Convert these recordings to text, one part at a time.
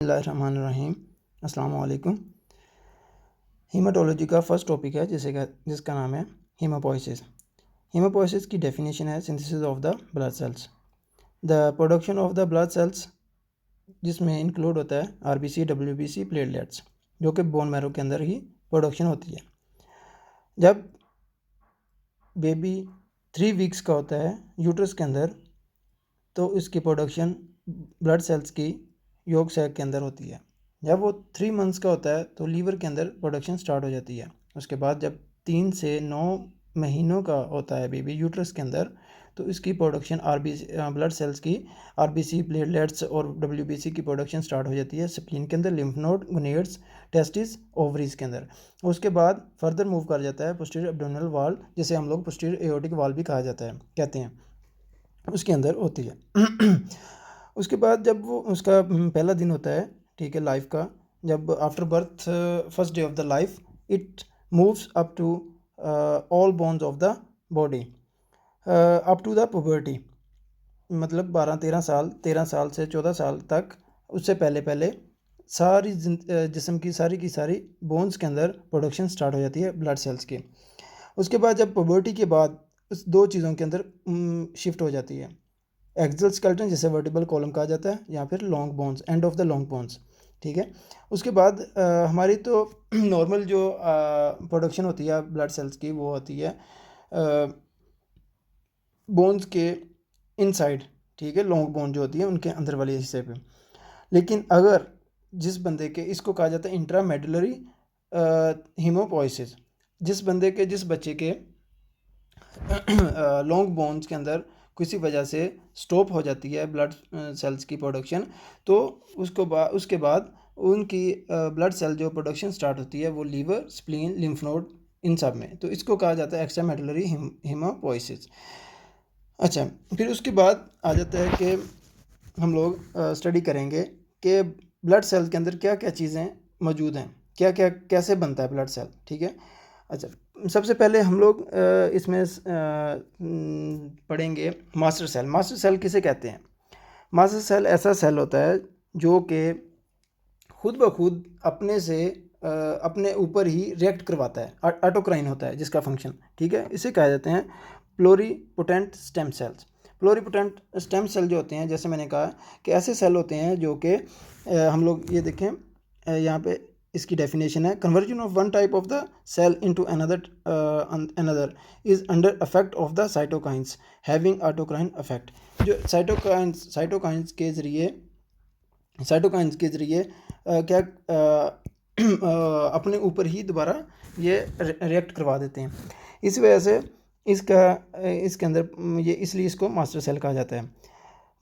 बिस्मिल्लाहिर्रहमानिर्रहीम। अस्सलाम वालेकुम। हीमाटोलॉजी का फर्स्ट टॉपिक है जिसका नाम है हीमोपोइसिस। हीमोपोइसिस की डेफिनेशन है synthesis of the blood cells, the production of the blood cells, जिसमें इंक्लूड होता है आरबीसी, डब्ल्यूबीसी, प्लेटलेट्स, जो कि बोन मैरो के अंदर ही प्रोडक्शन होती है। जब बेबी 3 वीक्स का होता है यूट्रस के अंदर, तो इसकी प्रोडक्शन ब्लड सेल्स की योग सैक के अंदर होती है। जब वो 3 मंथ्स का होता है तो लीवर के अंदर प्रोडक्शन स्टार्ट हो जाती है। उसके बाद जब 3 से 9 महीनों का होता है बेबी यूट्रस के अंदर, तो इसकी प्रोडक्शन आरबीसी ब्लड सेल्स की आरबीसी, प्लेटलेट्स और डब्ल्यूबीसी की प्रोडक्शन स्टार्ट हो जाती है स्प्लीन के अंदर, lymph node, gonads, testis, ovaries के अंदर। उसके बाद फर्दर मूव कर जाता है पोस्टीरियर एब्डोमिनल वाल, जिसे हम लोग पोस्टीरियर एओर्टिक वाल भी कहा जाता है कहते हैं, उसके अंदर होती है। उसके बाद जब वो उसका पहला दिन होता है, ठीक है, लाइफ का, जब after birth first day of the life it moves up to all bones of the body up to the puberty, मतलब 13 साल से 14 साल तक। उससे पहले पहले सारी जिस्म की सारी बोन्स के अंदर प्रोडक्शन स्टार्ट हो जाती है ब्लड सेल्स की। उसके बाद जब पुबर्टी के बाद उस 2 चीज़ों के अंदर शिफ्ट हो जाती है, एक्सल स्केलेटन जिसे वर्टिबल कॉलम कहा जाता है, या फिर long bones, end of the long bones, ठीक है। उसके बाद हमारी तो नॉर्मल जो प्रोडक्शन होती है ब्लड सेल्स की, वो होती है बोन्स के इनसाइड, ठीक है, लॉन्ग बोन जो होती है उनके अंदर वाले हिस्से पे। लेकिन अगर जिस बंदे के, इसको कहा जाता है इंट्रामेडुलरी हीमोपोइसिस, जिस बच्चे के लॉन्ग बोन्स के अंदर किसी वजह से स्टॉप हो जाती है ब्लड सेल्स की प्रोडक्शन, तो उसके बाद उनकी ब्लड सेल जो प्रोडक्शन स्टार्ट होती है वो लीवर, स्प्लीन, लिम्फ नोड, इन सब में, तो इसको कहा जाता है एक्स्ट्रामेडुलरी हीमोपोइसिस। अच्छा, फिर उसके बाद आ जाता है कि हम लोग स्टडी करेंगे कि ब्लड सेल के अंदर क्या क्या चीज़ें मौजूद हैं, क्या क्या कैसे बनता है ब्लड सेल, ठीक है। अच्छा, सबसे पहले हम लोग इसमें पढ़ेंगे मास्टर सेल। मास्टर सेल किसे कहते हैं? मास्टर सेल ऐसा सेल होता है जो कि खुद ब खुद अपने से अपने ऊपर ही रिएक्ट करवाता है, ऑटोक्राइन होता है जिसका फंक्शन, ठीक है। इसे कहा जाते हैं प्लोरीपोटेंट स्टेम सेल्स। प्लोरीपोटेंट स्टेम सेल जो होते हैं, जैसे मैंने कहा कि ऐसे सेल होते हैं जो कि हम लोग ये देखें यहाँ पे इसकी डेफिनेशन है, conversion of one type of the cell into another is under effect of the cytokines having autocrine effect. जो साइटोकाइंस के ज़रिए क्या अपने ऊपर ही दोबारा ये रिएक्ट करवा देते हैं। इस वजह से इसके अंदर ये, इसलिए इसको मास्टर सेल कहा जाता है।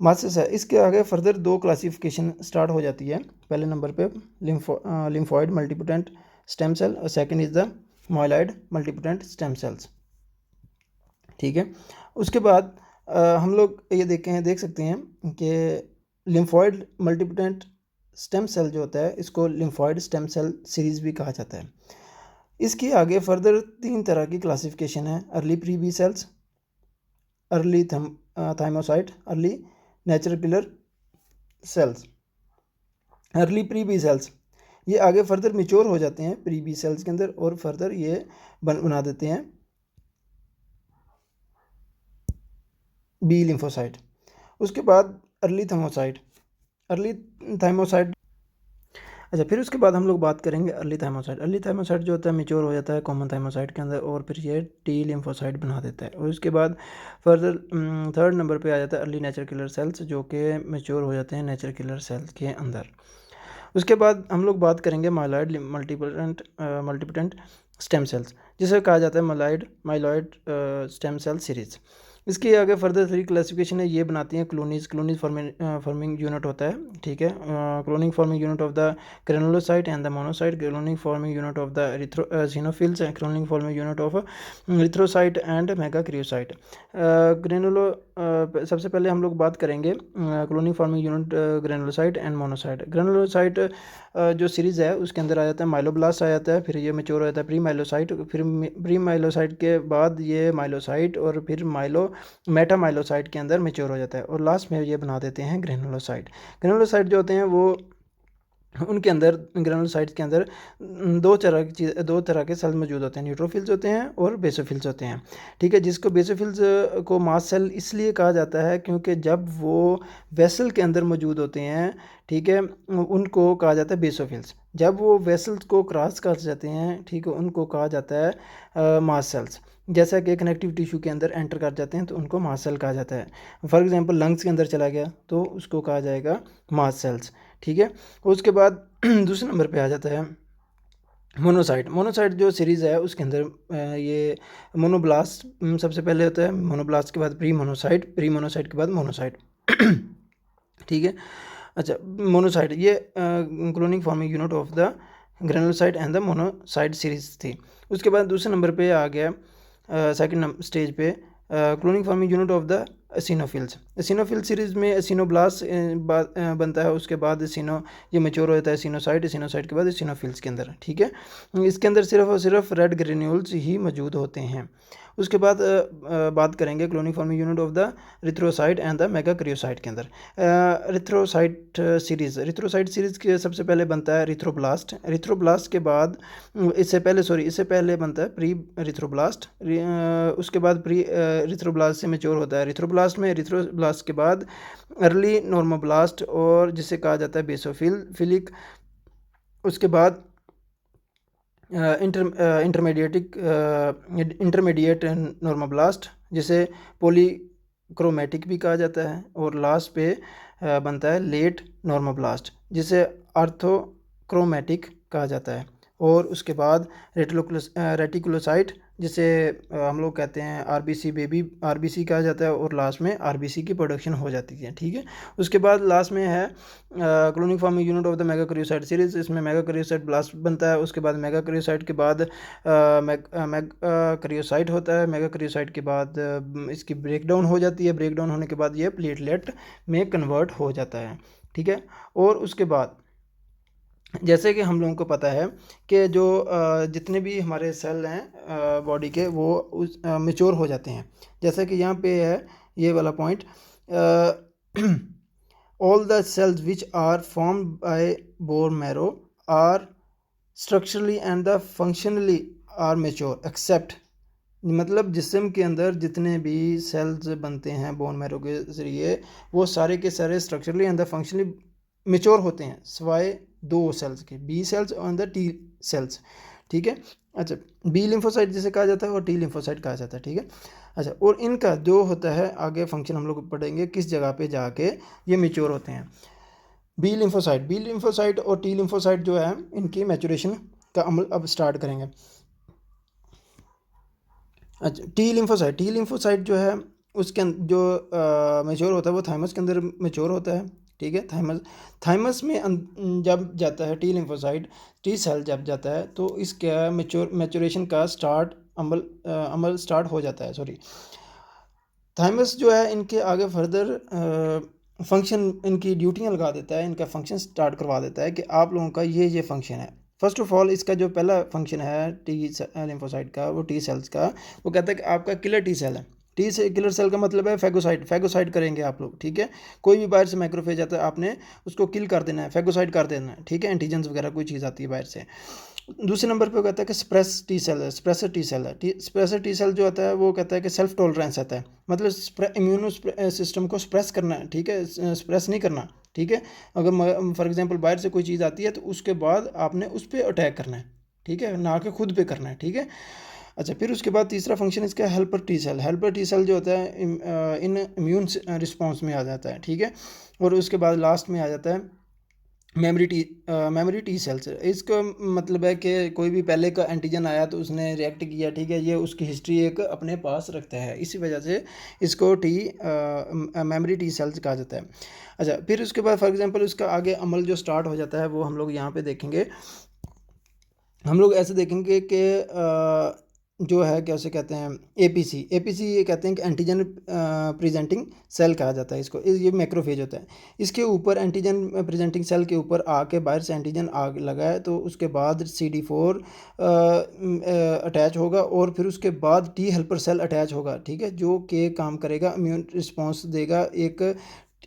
मास्टर सेल, इसके आगे फर्दर 2 क्लासिफिकेशन स्टार्ट हो जाती है। पहले नंबर पे लिम्फॉइड मल्टीपोटेंट स्टेम सेल, और second is the myeloid multipotent stem cells, ठीक है। उसके बाद हम लोग ये देख सकते हैं कि लिम्फॉइड मल्टीपोटेंट स्टेम सेल जो होता है, इसको लिम्फॉइड स्टेम सेल सीरीज़ भी कहा जाता है। इसके आगे फर्दर 3 तरह की क्लासिफिकेशन है, early pre B cells, early thymocyte, early natural killer cells. Early pre B cells ये आगे फर्दर मिच्योर हो जाते हैं प्री बी सेल्स के अंदर, और फर्दर ये बना देते हैं बी लिम्फोसाइट। उसके बाद अर्ली थाइमोसाइट। अच्छा, फिर उसके बाद हम लोग बात करेंगे अर्ली थाइमोसाइट। अर्ली थाइमोसाइट जो होता है मिच्योर हो जाता है कॉमन थाइमोसाइट के अंदर, और फिर ये टी लिम्फोसाइट बना देता है। और उसके बाद फर्दर 3rd नंबर पे आ जाता है अर्ली नेचुरल किलर सेल्स, जो कि मिच्योर हो जाते हैं नेचुरल किलर सेल्स के अंदर। उसके बाद हम लोग बात करेंगे माइलॉइड मल्टीपोटेंट स्टेम सेल्स, जिसे कहा जाता है माइलॉइड स्टेम सेल सीरीज़। इसके आगे फर्दर 3 क्लासिफिकेशन है, ये बनाती हैं क्लोनीज फॉर्मिंग यूनिट होता है, ठीक है। Cloning forming unit of the granulocyte and the monocyte, cloning forming unit of the erythrosinophils, cloning forming unit of erythrocyte and megakaryocyte. सबसे पहले हम लोग बात करेंगे cloning forming unit granulocyte and monocyte. Granulocyte जो सीरीज़ है उसके अंदर आ जाता है माइलोब्लास्ट आ जाता है, फिर ये मेच्योर हो जाता है प्री माइलोसाइट, फिर प्री माइलोसाइट के बाद ये माइलोसाइट, और फिर मेटामाइलोसाइट के अंदर मेच्योर हो जाता है, और लास्ट में ये बना देते हैं ग्रेनुलोसाइट। ग्रेनुलोसाइट जो होते हैं वो उनके अंदर ग्रेनुलोसाइट्स के अंदर दो तरह के सेल मौजूद होते हैं, न्यूट्रोफिल्स होते हैं और बेसोफिल्स होते हैं। ठीक है, जिसको बेसोफिल्स को मास्ट सेल इसलिए कहा जाता है क्योंकि जब वो वेसल के अंदर मौजूद होते हैं, ठीक है, उनको कहा जाता है बेसोफिल्स। जब वो वेसल्स को क्रॉस कर जाते हैं, ठीक है, उनको कहा जाता है मास्ट सेल्स। जैसा कि कनेक्टिव टिश्यू के अंदर एंटर कर जाते हैं तो उनको मास्ट सेल कहा जाता है। फॉर एग्जांपल लंग्स के अंदर चला गया तो उसको कहा जाएगा मास्ट सेल्स। ठीक है, उसके बाद दूसरे नंबर पे आ जाता है मोनोसाइट। मोनोसाइट जो सीरीज़ है उसके अंदर ये मोनोब्लास्ट सबसे पहले होता है, मोनोब्लास्ट के बाद प्री मोनोसाइट, प्री मोनोसाइट के बाद मोनोसाइट। ठीक है, अच्छा, मोनोसाइट ये cloning forming unit of the granulocyte and the monocyte series थी। उसके बाद दूसरे नंबर पे आ गया सेकंड स्टेज पे cloning forming unit of the eosinophils. Eosinophil series में एसिनोब्लास्ट बनता है, उसके बाद एसिनो ये मैच्योर होता है एसिनोसाइट, एसिनोसाइट के बाद एसिनोफिल्स के अंदर। ठीक है, इसके अंदर सिर्फ और सिर्फ रेड ग्रेन्यूल्स ही मौजूद होते हैं। उसके बाद बात करेंगे cloning forming unit of the erythrocyte and the megakaryocyte के अंदर। रिथ्रोसाइट सीरीज़ के सबसे पहले बनता है रिथ्रोब्लास्ट। रिथ्रोब्लास्ट के बाद इससे पहले बनता है प्री रिथ्रोब्लास्ट। उसके बाद प्री रिथ्रोब्लास्ट से मैच्योर होता है रिथ्रोब्लास्ट में। रिथ्रोब्लास्ट के बाद अर्ली नॉर्मोब्लास्ट और जिसे कहा जाता है बेसोफिलिक। उसके बाद इंटरमीडिएट नॉर्मोब्लास्ट जिसे पॉलीक्रोमैटिक भी कहा जाता है। और लास्ट पे बनता है लेट नॉर्मोब्लास्ट जिसे आर्थोक्रोमैटिक कहा जाता है। और उसके बाद रेटिकुलोसाइट जिसे हम लोग कहते हैं आरबीसी बेबी आरबीसी कहा जाता है और लास्ट में आरबीसी की प्रोडक्शन हो जाती है। ठीक है, उसके बाद लास्ट में है cloning forming unit of the megakaryocyte series. इसमें मेगाक्रियोसाइट ब्लास्ट बनता है, उसके बाद मेगाक्रियोसाइट के बाद मेगाक्रियोसाइट होता है। मेगाक्रियोसाइट के बाद इसकी ब्रेकडाउन हो जाती है, ब्रेकडाउन होने के बाद ये प्लेटलेट में कन्वर्ट हो जाता है। ठीक है, और उसके बाद जैसे कि हम लोगों को पता है कि जो जितने भी हमारे सेल हैं बॉडी के वो मैच्योर हो जाते हैं। जैसे कि यहाँ पे है ये वाला point, all the cells which are formed by bone marrow are structurally and the functionally are mature except. मतलब जिस्म के अंदर जितने भी सेल्स बनते हैं बोन मैरो के ज़रिए वो सारे के सारे structurally and the functionally mature होते हैं सिवाय दो सेल्स के, बी सेल्स और द टी सेल्स। ठीक है, अच्छा, बी लिम्फोसाइट जिसे कहा जाता है और टी लिम्फोसाइट कहा जाता है। ठीक है, अच्छा, और इनका जो होता है आगे फंक्शन हम लोग पढ़ेंगे किस जगह पे जाके ये मेच्योर होते हैं। बी लिम्फोसाइट और टी लिम्फोसाइट जो है इनकी मैचुरेशन का अमल अब स्टार्ट करेंगे। अच्छा, टी लिम्फोसाइट जो है उसके जो मेच्योर होता है वो थाइमस के अंदर मेच्योर होता है। ठीक है, थाइमस में जब जाता है टी लिम्फोसाइट, टी सेल जब जाता है तो इसका मैच्योरेशन का अमल स्टार्ट हो जाता है। सॉरी, थाइमस जो है इनके आगे फर्दर फंक्शन इनकी ड्यूटियाँ लगा देता है, इनका फंक्शन स्टार्ट करवा देता है कि आप लोगों का ये फंक्शन है। फर्स्ट ऑफ ऑल इसका जो पहला फंक्शन है टी लिम्फोसाइट का, वो टी सेल्स का, वो कहता है कि आपका किलर टी सेल है। टी से किलर सेल का मतलब है फैगोसाइट करेंगे आप लोग। ठीक है, कोई भी बाहर से माइक्रोफेज आता है आपने उसको किल कर देना है, फैगोसाइट कर देना है। ठीक है, एंटीजेंस वगैरह कोई चीज़ आती है बाहर से। दूसरे नंबर पे कहता है कि स्प्रेसर टी सेल जो आता है वो कहता है कि सेल्फ टॉलरेंस आता है, मतलब इम्यूनो सिस्टम को स्प्रेस करना है। ठीक है, स्प्रेस नहीं करना। ठीक है, अगर फॉर एग्जांपल बाहर से कोई चीज़ आती है तो उसके बाद आपने उस पर अटैक करना है। ठीक है, ना कि खुद पे करना है। ठीक है, अच्छा, फिर उसके बाद तीसरा फंक्शन इसका हेल्पर टी सेल जो होता है इन इम्यून रिस्पॉन्स में आ जाता है। ठीक है, और उसके बाद लास्ट में आ जाता है मेमोरी टी सेल्स। इसका मतलब है कि कोई भी पहले का एंटीजन आया तो उसने रिएक्ट किया। ठीक है, ये उसकी हिस्ट्री एक अपने पास रखता है, इसी वजह से इसको मेमोरी टी सेल्स कहा जाता है। अच्छा, फिर उसके बाद फॉर एग्जांपल उसका आगे अमल जो स्टार्ट हो जाता है वो हम लोग यहाँ पे देखेंगे। हम लोग ऐसे देखेंगे कि जो है क्या उसे कहते हैं एपीसी ये कहते हैं कि एंटीजन प्रेजेंटिंग सेल कहा जाता है इसको। ये मैक्रोफेज होता है। इसके ऊपर एंटीजन प्रेजेंटिंग सेल के ऊपर आके बाहर से एंटीजन आग लगाए तो उसके बाद CD4 अटैच होगा और फिर उसके बाद टी हेल्पर सेल अटैच होगा। ठीक है, जो कि काम करेगा, इम्यून रिस्पॉन्स देगा एक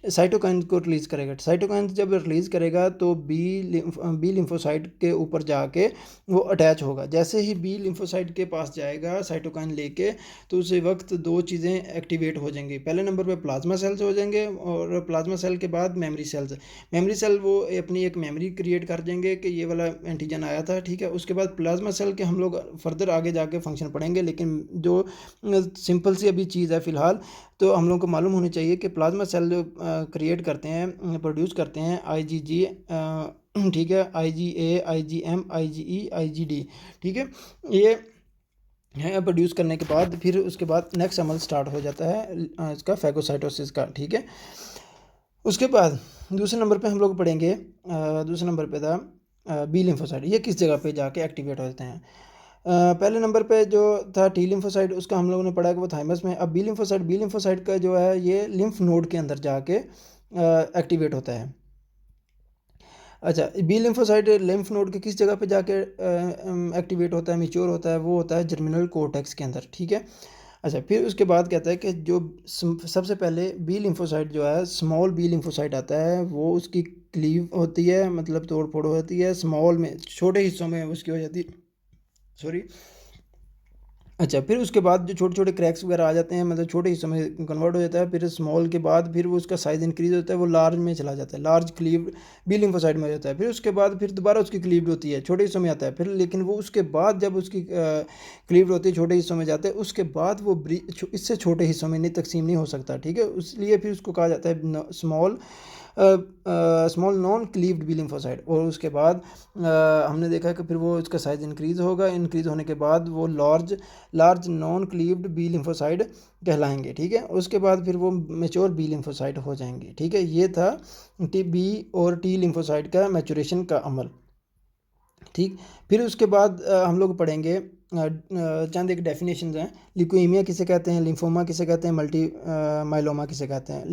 साइटोकाइन को रिलीज़ करेगा। साइटोकाइन जब रिलीज़ करेगा तो बी लिम्फोसाइट के ऊपर जाके वो अटैच होगा। जैसे ही बी लिम्फोसाइट के पास जाएगा साइटोकाइन लेके, तो उसी वक्त दो चीज़ें एक्टिवेट हो जाएंगी। पहले नंबर पे प्लाज्मा सेल्स हो जाएंगे, और प्लाज्मा सेल के बाद मेमोरी सेल्स। मेमोरी सेल वो अपनी एक मेमोरी क्रिएट कर देंगे कि ये वाला एंटीजन आया था, ठीक है। उसके बाद प्लाज्मा सेल के हम लोग फर्दर आगे जाके फंक्शन पढ़ेंगे, लेकिन जो सिंपल सी अभी चीज़ है फ़िलहाल, तो हम लोग को मालूम होनी चाहिए कि प्लाज्मा सेल जो क्रिएट करते हैं, प्रोड्यूस करते हैं IgG, ठीक है, IgA, IgM, IgE, IgD, ठीक है। ये है प्रोड्यूस करने के बाद फिर उसके बाद नेक्स्ट अमल स्टार्ट हो जाता है इसका फैगोसाइटोसिस का, ठीक है। उसके बाद दूसरे नंबर पे हम लोग पढ़ेंगे, दूसरे नंबर पे था बी लिम्फोसाइट। ये किस जगह पे जाके एक्टिवेट होते हैं। पहले नंबर पे जो था टी लिम्फोसाइट, उसका हम लोगों ने पढ़ा कि वो थाइमस में। अब बी लिम्फोसाइट का जो है ये लिम्फ नोड के अंदर जाके एक्टिवेट होता है। अच्छा, बी लिम्फोसाइट लिम्फ नोड के किस जगह पे जाके एक्टिवेट होता है, मैच्योर होता है, वो होता है जर्मिनल कोर्टेक्स के अंदर, ठीक है। अच्छा, फिर उसके बाद कहता है कि जो सबसे पहले बी लिम्फोसाइट जो है, स्मॉल बी लिम्फोसाइट आता है, वो उसकी क्लीव होती है, मतलब तोड़ फोड़ होती है स्मॉल में, छोटे हिस्सों में उसकी हो जाती है, सॉरी। अच्छा, फिर उसके बाद जो छोटे छोटे क्रैक्स वगैरह आ जाते हैं, मतलब छोटे हिस्सों में कन्वर्ट हो जाता है। फिर स्मॉल के बाद फिर वो उसका साइज़ इंक्रीज होता है, वो लार्ज में चला जाता है, लार्ज क्लीव्ड बी लिम्फोसाइट में हो जाता है। फिर उसके बाद फिर दोबारा उसकी क्लीव्ड होती है, छोटे हिस्सों में आता है फिर, लेकिन वो उसके बाद जब उसकी क्लीव्ड होती है, छोटे हिस्सों में जाते हैं, उसके बाद वो इससे छोटे हिस्सों में नहीं तकसीम नहीं हो सकता, ठीक है। इसलिए फिर उसको कहा जाता है small non cleaved B lymphocyte. और उसके बाद हमने देखा कि फिर वो उसका साइज़ इंक्रीज़ होगा, इंक्रीज़ होने के बाद वो large non cleaved B lymphocyte कहलाएंगे, ठीक है। उसके बाद फिर वो मेच्योर बी लिम्फोसाइट हो जाएंगे, ठीक है। ये था बी और टी लिम्फोसाइट का मैचुरेशन का अमल, ठीक। फिर उसके बाद हम लोग पढ़ेंगे चंद एक डेफिनेशंस हैं। लिक्वेमिया किसे कहते हैं, लिम्फोमा किसे कहते हैं, मल्टी माइलोमा किसे कहते हैं।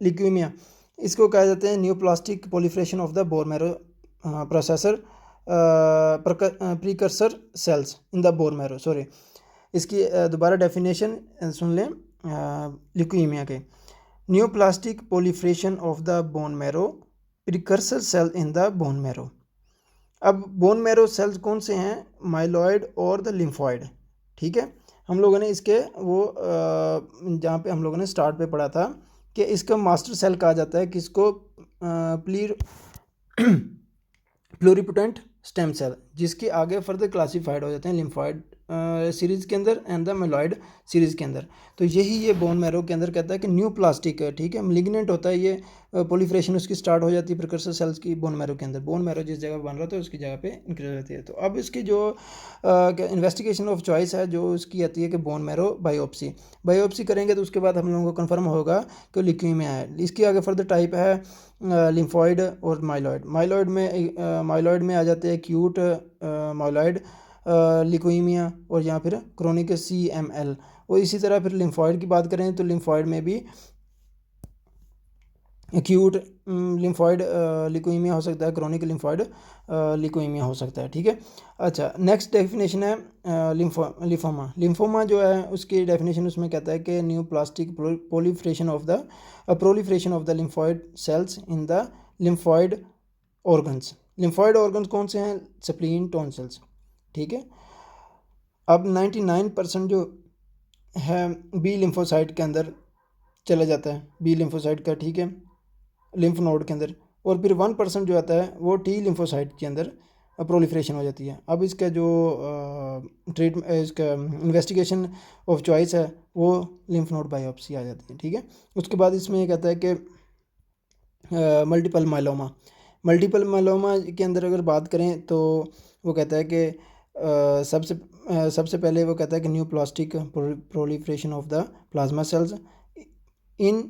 लिक्वेमिया इसको कहा जाते हैं neoplastic proliferation of the bone marrow processor precursor cells in the bone marrow, sorry. इसकी दोबारा डेफिनेशन सुन लें लिक्वेमिया के। Neoplastic proliferation of the bone marrow precursor cell in the bone marrow. अब बोन मैरो सेल्स कौन से हैं, myeloid और द लिम्फॉइड, ठीक है। हम लोगों ने इसके वो जहाँ पे हम लोगों ने स्टार्ट पे पढ़ा था कि इसका मास्टर सेल कहा जाता है किसको, प्लीर प्लूरिपोटेंट स्टेम सेल, जिसके आगे फर्दर क्लासिफाइड हो जाते हैं लिम्फॉइड सीरीज़ के अंदर एंड द मेलॉइड सीरीज़ के अंदर। तो यही ये बोन मैरो के अंदर कहता है कि न्यू प्लास्टिक है, ठीक है, मिलिग्नेंट होता है ये, प्रोलिफरेशन उसकी स्टार्ट हो जाती है प्रिकर्सर सेल्स की बोन मैरो के अंदर। बोन मैरो जिस जगह बन रहा था उसकी जगह पे इंक्रीज हो जाती है। तो अब इसकी जो इन्वेस्टिगेशन ऑफ चॉइस है जो उसकी आती है कि बोन मैरो बायोप्सी करेंगे, तो उसके बाद हम लोगों को कन्फर्म होगा कि ल्यूकीमिया है। इसकी आगे फर्दर टाइप है लिम्फॉइड और माइलॉइड में आ जाते हैं एक्यूट माइलॉइड लिकोइमिया और या फिर क्रोनिक CML। और इसी तरह फिर लिम्फॉइड की बात करें तो लिम्फॉइड में भी एक्यूट लिम्फॉइड लिकोइमिया हो सकता है, क्रोनिक लिम्फॉइड लिकोइमिया हो सकता है, ठीक है। अच्छा, नेक्स्ट डेफिनेशन है लिम्फोमा जो है उसकी डेफिनेशन उसमें कहता है कि new plastic proliferation of the lymphoid sales in the lymphoid organs कौन से हैं, स्प्लीन, टॉन्सिल्स, ठीक है। अब 99% जो है बी लिम्फोसाइट के अंदर चला जाता है, बी लिम्फोसाइट का, ठीक है, लिम्फ नोड के अंदर। और फिर 1% जो आता है वो टी लिम्फोसाइट के अंदर प्रोलिफरेशन हो जाती है। अब इसका जो इसका इन्वेस्टिगेशन ऑफ चॉइस है वो लिम्फ नोड बायोप्सी आ जाती है, ठीक है। उसके बाद इसमें ये कहता है कि मल्टीपल माइलोमा के अंदर अगर बात करें तो वो कहता है कि सबसे पहले वो कहता है कि new plastic proliferation of the plasma cells in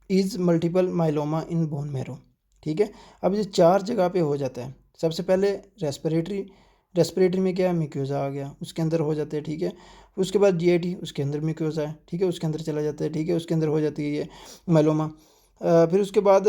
is multiple myeloma in bone marrow, ठीक है। अब ये 4 जगह पे हो जाता है। सबसे पहले रेस्पिरेटरी में क्या है, म्यूकोसा आ गया, उसके अंदर हो जाते हैं, ठीक है। उसके बाद GIT, उसके अंदर म्यूकोसा है, ठीक है, उसके अंदर चला जाता है, ठीक है, उसके अंदर हो जाती है ये माइलोमा। फिर उसके बाद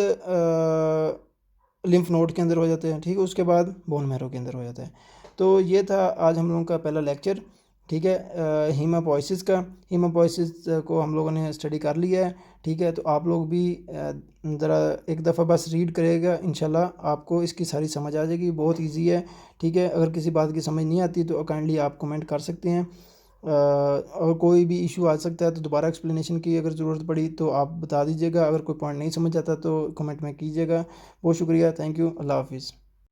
लिम्फ नोड के अंदर हो जाते हैं, ठीक है, उसके बाद बोन मैरो के अंदर हो जाता है। तो ये था आज हम लोगों का पहला लेक्चर। ठीक है। हीमोपोइसिस का, हीमोपोइसिस को हम लोगों ने स्टडी कर लिया है। ठीक है, तो आप लोग भी ज़रा एक दफ़ा बस रीड करेगा, इंशाल्लाह आपको इसकी सारी समझ आ जाएगी। बहुत इजी है। ठीक है, अगर किसी बात की समझ नहीं आती तो काइंडली आप कमेंट कर सकते हैं। और कोई भी इशू आ सकता है तो दोबारा एक्सप्लेनेशन की अगर ज़रूरत पड़ी तो आप बता दीजिएगा। अगर कोई पॉइंट नहीं समझ आता तो कमेंट में कीजिएगा। बहुत शुक्रिया, थैंक यू, अल्लाह हाफिज़।